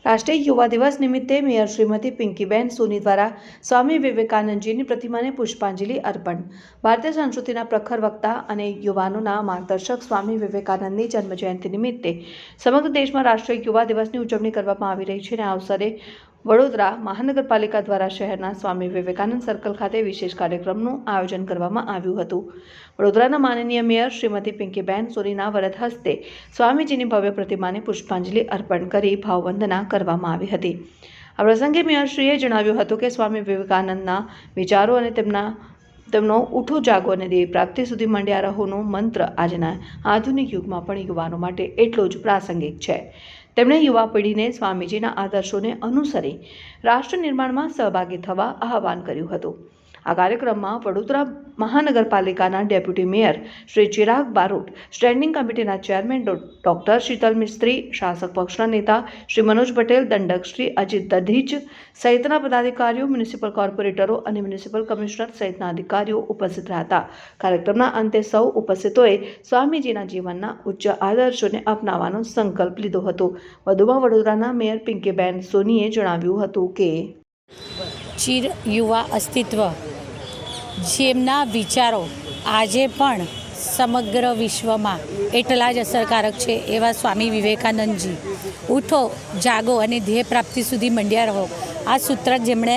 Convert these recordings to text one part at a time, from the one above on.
રાષ્ટ્રીય યુવા દિવસ નિમિત્તે મેયર શ્રીમતી પિંકીબેન સોની દ્વારા સ્વામી વિવેકાનંદજીની પ્રતિમાને પુષ્પાંજલિ અર્પણ। ભારતીય સંસ્કૃતિના પ્રખર વક્તા અને યુવાનોના માર્ગદર્શક સ્વામી વિવેકાનંદની જન્મજયંતિ નિમિત્તે સમગ્ર દેશમાં રાષ્ટ્રીય યુવા દિવસની ઉજવણી કરવામાં આવી રહી છે। આ અવસરે વડોદરા મહાનગરપાલિકા દ્વારા શહેરના સ્વામી વિવેકાનંદ સર્કલ ખાતે વિશેષ કાર્યક્રમનું આયોજન કરવામાં આવ્યું હતું। વડોદરાના માનનીય મેયર શ્રીમતી પિંકીબેન સોનીના વરદ હસ્તે સ્વામીજીની ભવ્ય પ્રતિમાને પુષ્પાંજલિ અર્પણ કરી ભાવવંદના કરવામાં આવી હતી। આ પ્રસંગે મેયરશ્રીએ જણાવ્યું હતું કે સ્વામી વિવેકાનંદના વિચારો અને તેમનો ઉઠો જાગો અને દેહ પ્રાપ્તિ સુધી મંડ્યા રહોનો મંત્ર આજના આધુનિક યુગમાં પણ યુવાનો માટે એટલો જ પ્રાસંગિક છે। તેમણે યુવા પેઢીને સ્વામીજીના આદર્શોને અનુસરી રાષ્ટ્ર નિર્માણમાં સહભાગી થવા આહ્વાન કર્યું હતું। આ કાર્યક્રમમાં વડોદરા મહાનગરપાલિકાના deputy mayor Shri Chirag Barot, standing કમિટીના ચેરમેન ડોક્ટર શીતલ મિસ્ત્રી, શાસક પક્ષના નેતા શ્રી મનોજ પટેલ, દંડક શ્રી અજીત દધીચ સહિતના પદાધિકારીઓ, મ્યુનિસિપલ કોર્પોરેટરો અને મ્યુનિસિપલ કમિશનર સહિતના અધિકારીઓ ઉપસ્થિત રહ્યા હતા। કાર્યક્રમના અંતે સૌ ઉપસ્થિતોએ સ્વામીજીના જીવનના ઉચ્ચ આદર્શોને અપનાવવાનો સંકલ્પ લીધો હતો। વધુમાં વડોદરાના મેયર પિંકીબેન સોનીએ જણાવ્યું હતું કે ચિર યુવા અસ્તિત્વ જેમના વિચારો આજે પણ સમગ્ર વિશ્વમાં એટલા જ અસરકારક છે એવા સ્વામી વિવેકાનંદજી ઉઠો જાગો અને ધ્યેય પ્રાપ્તિ સુધી મંડ્યા રહો આ સૂત્ર જેમણે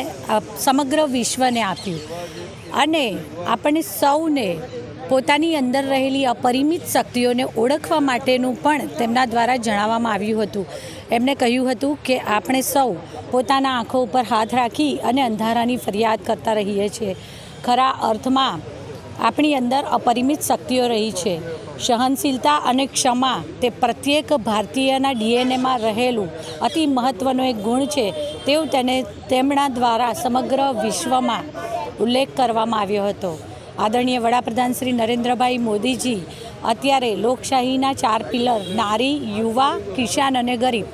સમગ્ર વિશ્વને આપ્યું અને આપણને સૌને પોતાની અંદર રહેલી અપરિમિત શક્તિઓને ઓળખવા માટેનું પણ તેમના દ્વારા જણાવવામાં આવ્યું હતું। એમણે કહ્યું હતું કે આપણે સૌ પોતાના આંખો ઉપર હાથ રાખી અને અંધારાની ફરિયાદ કરતા રહીએ છીએ। ખરા અર્થમાં આપણી અંદર અપરિમિત શક્તિઓ રહી છે। સહનશીલતા અને ક્ષમા તે પ્રત્યેક ભારતીયના ડીએનએમાં રહેલું અતિ મહત્ત્વનો એક ગુણ છે તેવું તેમના દ્વારા સમગ્ર વિશ્વમાં ઉલ્લેખ કરવામાં આવ્યો હતો। આદરણીય વડાપ્રધાન શ્રી નરેન્દ્રભાઈ મોદીજી અત્યારે લોકશાહીના 4 પિલર નારી, યુવા, કિસાન અને ગરીબ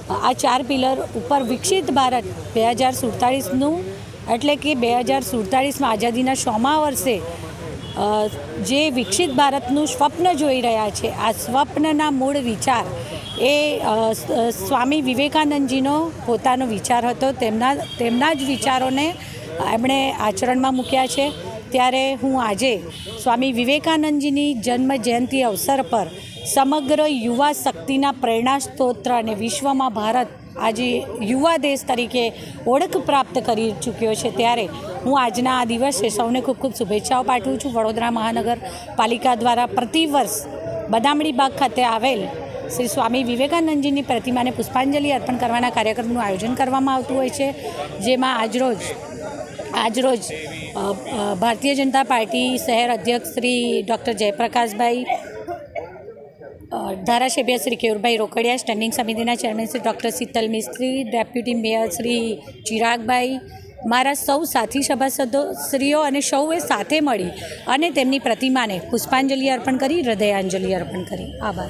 આ 4 પિલર ઉપર વિકસિત ભારત 2047નું એટલે કે 2047માં આઝાદીના 100મા વર્ષે જે વિકસિત ભારતનું સ્વપ્ન જોઈ રહ્યા છે આ સ્વપ્નના મૂળ વિચાર એ સ્વામી વિવેકાનંદજીનો પોતાનો વિચાર હતો। તેમના જ વિચારોને એમણે આચરણમાં મૂક્યા છે। ત્યારે હું આજે સ્વામી વિવેકાનંદજીની જન્મ જયંતિ અવસર પર સમગ્ર યુવા શક્તિના પ્રેરણા સ્ત્રોત અને વિશ્વમાં ભારત આજે યુવા દેશ તરીકે ઓળખ પ્રાપ્ત કરી ચૂક્યો છે ત્યારે હું આજના આ દિવસે સૌને ખૂબ ખૂબ શુભેચ્છાઓ પાઠવું છું। વડોદરા મહાનગરપાલિકા દ્વારા પ્રતિવર્ષ બદામડી બાગ ખાતે આવેલ શ્રી સ્વામી વિવેકાનંદજીની પ્રતિમાને પુષ્પાંજલિ અર્પણ કરવાના કાર્યક્રમનું આયોજન કરવામાં આવતું હોય છે જેમાં આજરોજ ભારતીય જનતા પાર્ટી શહેર અધ્યક્ષ શ્રી ડૉક્ટર જયપ્રકાશભાઈ, ધારાસભ્ય શ્રી કેયુરભાઈ રોકડિયા, સ્ટેન્ડિંગ સમિતિના ચેરમેન શ્રી ડૉક્ટર શીતલ મિસ્ત્રી, ડેપ્યુટી મેયર શ્રી ચિરાગભાઈ, મારા સૌ સાથી સભાસદોશ્રીઓ અને સૌએ સાથે મળી અને તેમની પ્રતિમાને પુષ્પાંજલિ અર્પણ કરી, હૃદયાંજલિ અર્પણ કરી। આભાર।